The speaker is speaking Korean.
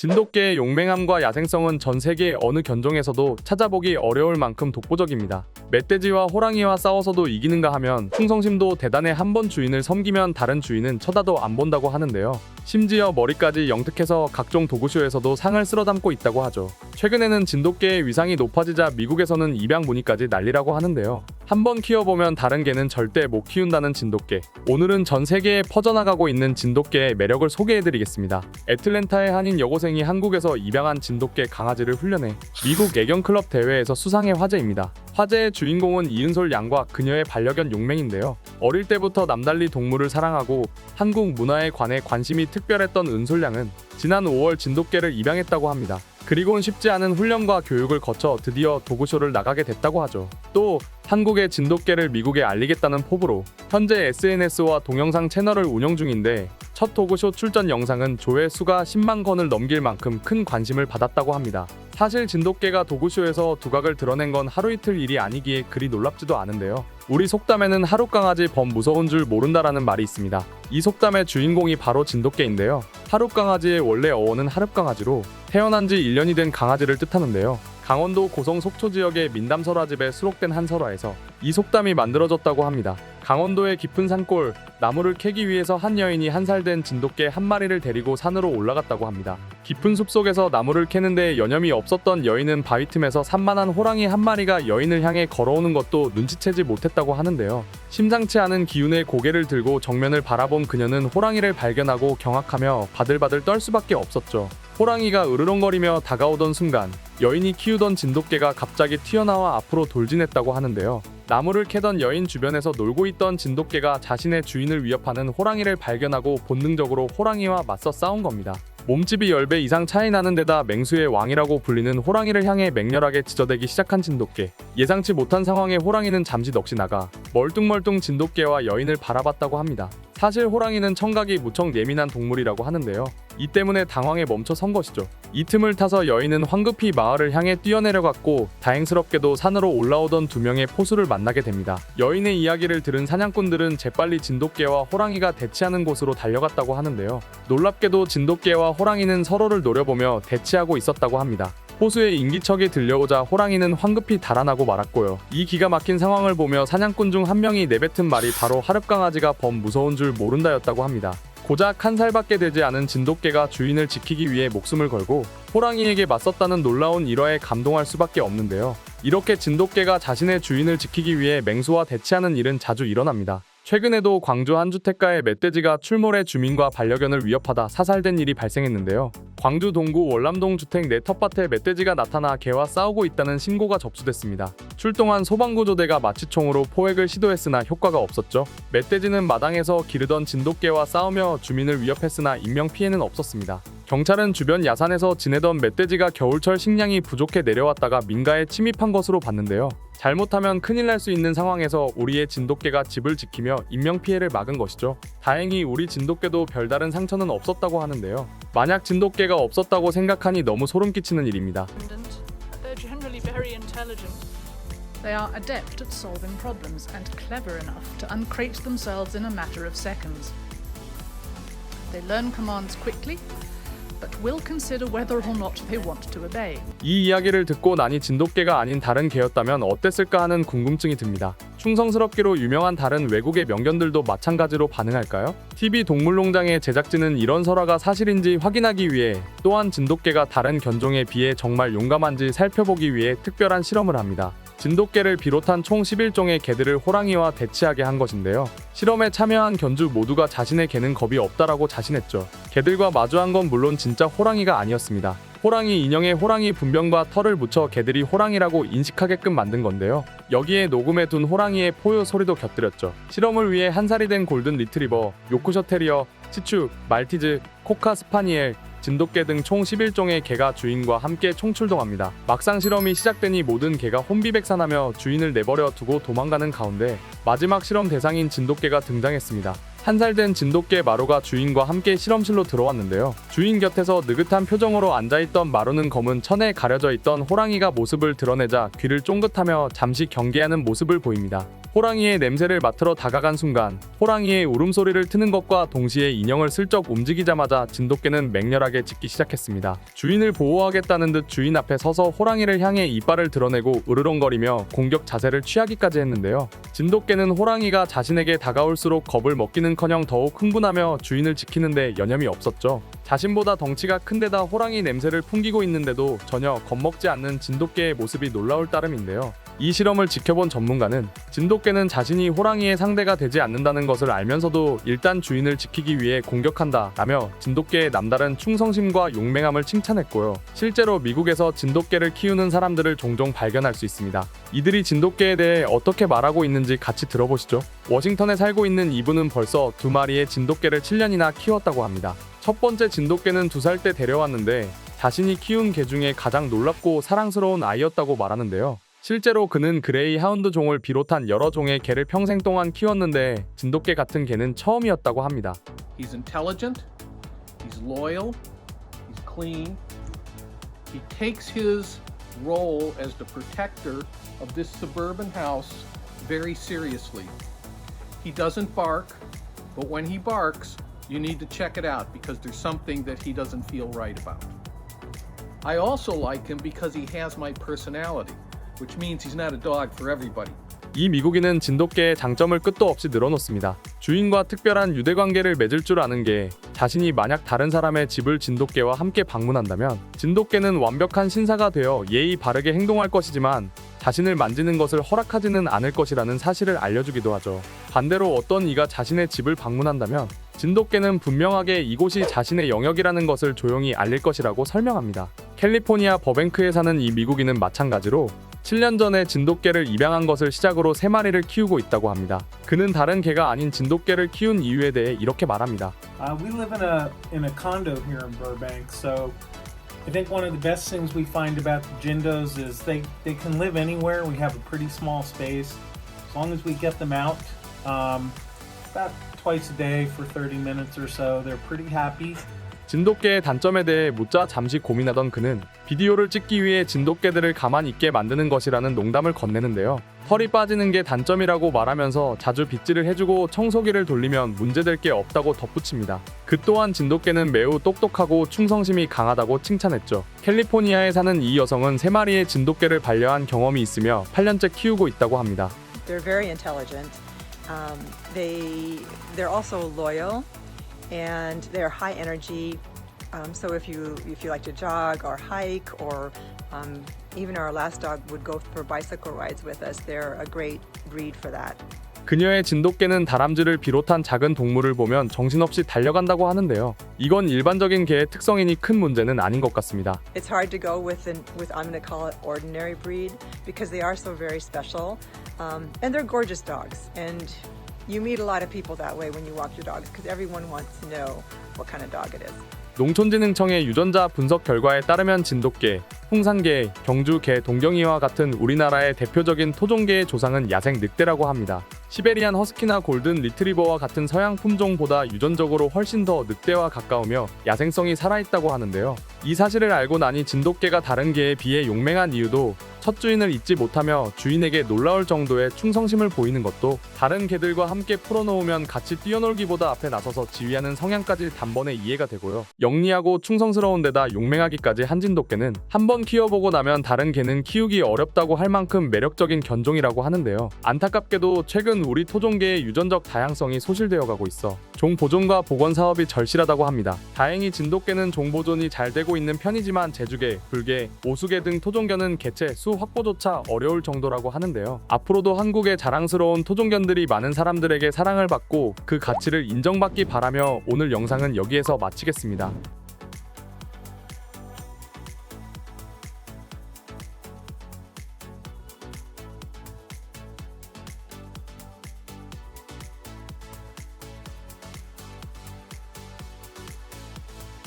진돗개의 용맹함과 야생성은 전 세계 어느 견종에서도 찾아보기 어려울 만큼 독보적입니다. 멧돼지와 호랑이와 싸워서도 이기는가 하면 충성심도 대단해. 한 번 주인을 섬기면 다른 주인은 쳐다도 안 본다고 하는데요. 심지어 머리까지 영특해서 각종 도구쇼에서도 상을 쓸어담고 있다고 하죠. 최근에는 진돗개의 위상이 높아지자 미국에서는 입양 문의까지 난리라고 하는데요. 한번 키워보면 다른 개는 절대 못 키운다는 진돗개. 오늘은 전 세계에 퍼져나가고 있는 진돗개의 매력을 소개해드리겠습니다. 애틀랜타의 한인 여고생이 한국에서 입양한 진돗개 강아지를 훈련해 미국 애견클럽 대회에서 수상해 화제입니다. 화제의 주인공은 이은솔 양과 그녀의 반려견 용맹인데요. 어릴 때부터 남달리 동물을 사랑하고 한국 문화에 관해 관심이 특별했던 은솔 양은 지난 5월 진돗개를 입양했다고 합니다. 그리고는 쉽지 않은 훈련과 교육을 거쳐 드디어 도구쇼를 나가게 됐다고 하죠. 또 한국의 진돗개를 미국에 알리겠다는 포부로 현재 SNS와 동영상 채널을 운영 중인데 첫 도구쇼 출전 영상은 조회수가 10만 건을 넘길 만큼 큰 관심을 받았다고 합니다. 사실 진돗개가 도구쇼에서 두각을 드러낸 건 하루 이틀 일이 아니기에 그리 놀랍지도 않은데요. 우리 속담에는 하룻강아지 범 무서운 줄 모른다라는 말이 있습니다. 이 속담의 주인공이 바로 진돗개인데요. 하룻강아지의 원래 어원은 하룻강아지로 태어난 지 1년이 된 강아지를 뜻하는데요. 강원도 고성 속초 지역의 민담설화집에 수록된 한 설화에서 이 속담이 만들어졌다고 합니다. 강원도의 깊은 산골, 나무를 캐기 위해서 한 여인이 한 살 된 진돗개 한 마리를 데리고 산으로 올라갔다고 합니다. 깊은 숲속에서 나무를 캐는데 여념이 없었던 여인은 바위 틈에서 산만한 호랑이 한 마리가 여인을 향해 걸어오는 것도 눈치채지 못했다고 하는데요. 심상치 않은 기운에 고개를 들고 정면을 바라본 그녀는 호랑이를 발견하고 경악하며 바들바들 떨 수밖에 없었죠. 호랑이가 으르렁거리며 다가오던 순간 여인이 키우던 진돗개가 갑자기 튀어나와 앞으로 돌진했다고 하는데요. 나무를 캐던 여인 주변에서 놀고 있던 진돗개가 자신의 주인을 위협하는 호랑이를 발견하고 본능적으로 호랑이와 맞서 싸운 겁니다. 몸집이 10배 이상 차이 나는 데다 맹수의 왕이라고 불리는 호랑이를 향해 맹렬하게 지저대기 시작한 진돗개. 예상치 못한 상황에 호랑이는 잠시 넋이 나가 멀뚱멀뚱 진돗개와 여인을 바라봤다고 합니다. 사실 호랑이는 청각이 무척 예민한 동물이라고 하는데요. 이 때문에 당황해 멈춰 선 것이죠. 이 틈을 타서 여인은 황급히 마을을 향해 뛰어내려갔고 다행스럽게도 산으로 올라오던 두 명의 포수를 만나게 됩니다. 여인의 이야기를 들은 사냥꾼들은 재빨리 진돗개와 호랑이가 대치하는 곳으로 달려갔다고 하는데요. 놀랍게도 진돗개와 호랑이는 서로를 노려보며 대치하고 있었다고 합니다. 포수의 인기척이 들려오자 호랑이는 황급히 달아나고 말았고요. 이 기가 막힌 상황을 보며 사냥꾼 중 한 명이 내뱉은 말이 바로 하룻강아지가 범 무서운 줄 모른다였다고 합니다. 고작 한 살밖에 되지 않은 진돗개가 주인을 지키기 위해 목숨을 걸고 호랑이에게 맞섰다는 놀라운 일화에 감동할 수밖에 없는데요. 이렇게 진돗개가 자신의 주인을 지키기 위해 맹수와 대치하는 일은 자주 일어납니다. 최근에도 광주 한 주택가의 멧돼지가 출몰해 주민과 반려견을 위협하다 사살된 일이 발생했는데요. 광주 동구 월남동 주택 내 텃밭에 멧돼지가 나타나 개와 싸우고 있다는 신고가 접수됐습니다. 출동한 소방구조대가 마취총으로 포획을 시도했으나 효과가 없었죠. 멧돼지는 마당에서 기르던 진돗개와 싸우며 주민을 위협했으나 인명피해는 없었습니다. 경찰은 주변 야산에서 지내던 멧돼지가 겨울철 식량이 부족해 내려왔다가 민가에 침입한 것으로 봤는데요. 잘못하면 큰일 날 수 있는 상황에서 우리의 진돗개가 집을 지키며 인명피해를 막은 것이죠. 다행히 우리 진돗개도 별다른 상처는 없었다고 하는데요. 만약 진돗개가 없었다고 생각하니 너무 소름 끼치는 일입니다. They're generally very intelligent. They are adept at solving problems and clever enough to uncrate themselves in a matter of seconds. They learn commands quickly, but will consider whether or not they want to obey. 이 이야기를 듣고 나니 진돗개가 아닌 다른 개였다면 어땠을까 하는 궁금증이 듭니다. 충성스럽기로 유명한 다른 외국의 명견들도 마찬가지로 반응할까요? TV 동물농장의 제작진은 이런 설화가 사실인지 확인하기 위해 또한 진돗개가 다른 견종에 비해 정말 용감한지 살펴보기 위해 특별한 실험을 합니다. 진돗개를 비롯한 총 11종의 개들을 호랑이와 대치하게 한 것인데요. 실험에 참여한 견주 모두가 자신의 개는 겁이 없다라고 자신했죠. 개들과 마주한 건 물론 진짜 호랑이가 아니었습니다. 호랑이 인형에 호랑이 분변과 털을 묻혀 개들이 호랑이라고 인식하게끔 만든 건데요. 여기에 녹음해 둔 호랑이의 포효 소리도 곁들였죠. 실험을 위해 한 살이 된 골든 리트리버, 요크셔 테리어, 치추, 말티즈, 코카 스파니엘, 진돗개 등 총 11종의 개가 주인과 함께 총출동합니다. 막상 실험이 시작되니 모든 개가 혼비백산하며 주인을 내버려 두고 도망가는 가운데 마지막 실험 대상인 진돗개가 등장했습니다. 한 살 된 진돗개 마루가 주인과 함께 실험실로 들어왔는데요. 주인 곁에서 느긋한 표정으로 앉아있던 마루는 검은 천에 가려져 있던 호랑이가 모습을 드러내자 귀를 쫑긋하며 잠시 경계하는 모습을 보입니다. 호랑이의 냄새를 맡으러 다가간 순간 호랑이의 울음소리를 트는 것과 동시에 인형을 슬쩍 움직이자마자 진돗개는 맹렬하게 짖기 시작했습니다. 주인을 보호하겠다는 듯 주인 앞에 서서 호랑이를 향해 이빨을 드러내고 으르렁거리며 공격 자세를 취하기까지 했는데요. 진돗개는 호랑이가 자신에게 다가올수록 겁을 먹기는커녕 더욱 흥분하며 주인을 지키는데 여념이 없었죠. 자신보다 덩치가 큰데다 호랑이 냄새를 풍기고 있는데도 전혀 겁먹지 않는 진돗개의 모습이 놀라울 따름인데요. 이 실험을 지켜본 전문가는 진돗개는 자신이 호랑이의 상대가 되지 않는다는 것을 알면서도 일단 주인을 지키기 위해 공격한다 라며 진돗개의 남다른 충성심과 용맹함을 칭찬했고요. 실제로 미국에서 진돗개를 키우는 사람들을 종종 발견할 수 있습니다. 이들이 진돗개에 대해 어떻게 말하고 있는지 같이 들어보시죠. 워싱턴에 살고 있는 이분은 벌써 2마리의 진돗개를 7년이나 키웠다고 합니다. 첫 번째 진돗개는 2살 때 데려왔는데 자신이 키운 개 중에 가장 놀랍고 사랑스러운 아이였다고 말하는데요. 실제로 그는 그레이 하운드 종을 비롯한 여러 종의 개를 평생 동안 키웠는데 진돗개 같은 개는 처음이었다고 합니다. He's intelligent, he's loyal, he's clean. He takes his role as the protector of this suburban house very seriously. He doesn't bark, but when he barks, you need to check it out because there's something that he doesn't feel right about. I also like him because he has my personality, which means he's not a dog for everybody. 이 미국인은 진돗개의 장점을 끝도 없이 늘어놓습니다. 주인과 특별한 유대관계를 맺을 줄 아는 게 자신이 만약 다른 사람의 집을 진돗개와 함께 방문한다면 진돗개는 완벽한 신사가 되어 예의 바르게 행동할 것이지만 자신을 만지는 것을 허락하지는 않을 것이라는 사실을 알려주기도 하죠. 반대로 어떤 이가 자신의 집을 방문한다면 진돗개는 분명하게 이곳이 자신의 영역이라는 것을 조용히 알릴 것이라고 설명합니다. 캘리포니아 버뱅크에 사는 이 미국인은 마찬가지로 7년 전에 진돗개를 입양한 것을 시작으로 3마리를 키우고 있다고 합니다. 그는 다른 개가 아닌 진돗개를 키운 이유에 대해 이렇게 말합니다. We live in a condo here in Burbank, so I think one of the best things we find about the Jindos is they can live anywhere. We have a pretty small space. As long as we get them out about twice a day for 30 minutes or so, they're pretty happy. 진돗개의 단점에 대해 묻자 잠시 고민하던 그는 비디오를 찍기 위해 진돗개들을 가만히 있게 만드는 것이라는 농담을 건네는데요. 털이 빠지는 게 단점이라고 말하면서 자주 빗질을 해주고 청소기를 돌리면 문제될 게 없다고 덧붙입니다. 그 또한 진돗개는 매우 똑똑하고 충성심이 강하다고 칭찬했죠. 캘리포니아에 사는 이 여성은 3마리의 진돗개를 반려한 경험이 있으며 8년째 키우고 있다고 합니다. They're very intelligent. They're also loyal. And they're high energy. So if you like to jog or hike, or even our last dog would go for bicycle rides with us, they're a great breed for that. 그녀의 진돗개는 다람쥐를 비롯한 작은 동물을 보면 정신없이 달려간다고 하는데요. 이건 일반적인 개의 특성이니 큰 문제는 아닌 것 같습니다. It's hard to go with I'm going to call it ordinary breed because they are so very special, and they're gorgeous dogs. And you meet a lot of people that way when you walk your dogs because everyone wants to know what kind of dog it is. 농촌진흥청의 유전자 분석 결과에 따르면 진돗개, 홍산개, 경주개, 동경이와 같은 우리나라의 대표적인 토종개의 조상은 야생 늑대라고 합니다. 시베리안 허스키나 골든 리트리버와 같은 서양 품종보다 유전적으로 훨씬 더 늑대와 가까우며 야생성이 살아있다고 하는데요. 이 사실을 알고 나니 진돗개가 다른 개에 비해 용맹한 이유도 첫 주인을 잊지 못하며 주인에게 놀라울 정도의 충성심을 보이는 것도 다른 개들과 함께 풀어놓으면 같이 뛰어놀기보다 앞에 나서서 지휘하는 성향까지 단번에 이해가 되고요. 영리하고 충성스러운 데다 용맹하기까지 한 진돗개는 한번 키워보고 나면 다른 개는 키우기 어렵다고 할 만큼 매력적인 견종이라고 하는데요. 안타깝게도 최근 우리 토종개의 유전적 다양성이 소실되어 가고 있어 종 보존과 복원 사업이 절실하다고 합니다. 다행히 진돗개는 종 보존이 잘 되고 있는 편이지만 제주개, 불개, 오수개 등 토종견은 개체 수 확보조차 어려울 정도라고 하는데요. 앞으로도 한국의 자랑스러운 토종견들이 많은 사람들에게 사랑을 받고 그 가치를 인정받기 바라며 오늘 영상은 여기에서 마치겠습니다.